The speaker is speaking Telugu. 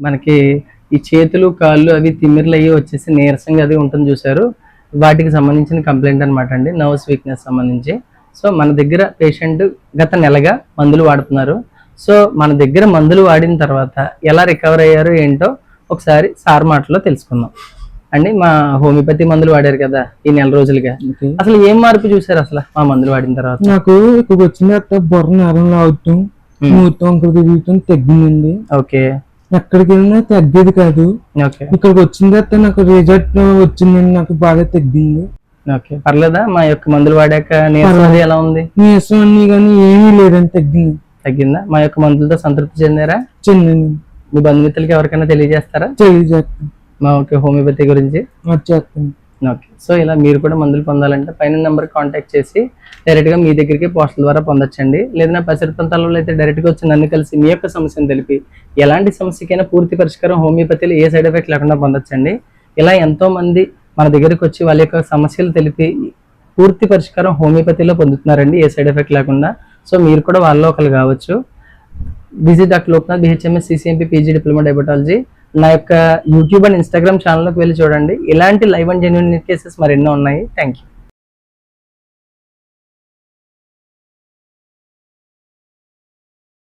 మనకి ఈ చేతులు కాళ్ళు అవి తిమ్మిర్లు అయ్యి వచ్చేసి నీరసంగా అది ఉంటుంది చూసారు, వాటికి సంబంధించిన కంప్లైంట్ అనమాట అండి, నర్వ్స్ వీక్నెస్ సంబంధించి. సో మన దగ్గర పేషెంట్ గత నెలగా మందులు వాడుతున్నారు. సో మన దగ్గర మందులు వాడిన తర్వాత ఎలా రికవర్ అయ్యారు ఏంటో ఒకసారి సార్ మాటలో తెలుసుకుందాం అండి. మా హోమియోపతి మందులు వాడారు కదా ఈ నెల రోజులుగా, అసలు ఏం మార్పు చూసారు అసలు మా మందులు వాడిన తర్వాత? నాకు ఇక్కడికి వచ్చిన బొర్ర నేరం లాగుతాం, మూతం తిరుగుతాం తగ్గిందండి. ఓకే, ఎక్కడికి వెళ్ళినా తగ్గేది కాదు. ఇక్కడికి వచ్చిన తర్వాత నాకు రిజల్ట్ వచ్చిందండి, నాకు బాగా తగ్గింది. ఓకే, పర్లేదా? మా యొక్క మందులు వాడాక నీరసం అది ఎలా ఉంది? నీరసం అన్ని కానీ ఏమీ లేదని తగ్గిందా? మా యొక్క మందులతో సంతృప్తి చెందారా? చెందండి. మీ బంధుమిత్రులకి ఎవరికైనా తెలియజేస్తారా మా ఒక హోమియోపతి గురించి? చేస్తాను. ఓకే, సో ఇలా మీరు కూడా మందులు పొందాలంటే పైన నెంబర్ కాంటాక్ట్ చేసి డైరెక్ట్గా మీ దగ్గరికి పోస్టల్ ద్వారా పొందొచ్చండి. లేదా పరిసర ప్రాంతాలలో అయితే డైరెక్ట్గా వచ్చి నన్ను కలిసి మీ యొక్క సమస్యను తెలిపి ఎలాంటి సమస్యకైనా పూర్తి పరిష్కారం హోమియోపతిలో ఏ సైడ్ ఎఫెక్ట్ లేకుండా పొందొచ్చండి. ఇలా ఎంతోమంది మన దగ్గరికి వచ్చి వాళ్ళ యొక్క సమస్యలు తెలిపి పూర్తి పరిష్కారం హోమియోపతిలో పొందుతున్నారండి, ఏ సైడ్ ఎఫెక్ట్ లేకుండా. సో మీరు కూడా వాళ్ళలో ఒకరు కావచ్చు. Visit doctor Loknath, BHMS CCMP PG diploma diabetology. నా యొక్క యూట్యూబ్ అండ్ ఇన్స్టాగ్రామ్ ఛానల్లోకి వెళ్ళి చూడండి, ఇలాంటి లైవ్ అండ్ జెన్యూన్ కేసెస్ మరెన్నో ఉన్నాయి. Thank you.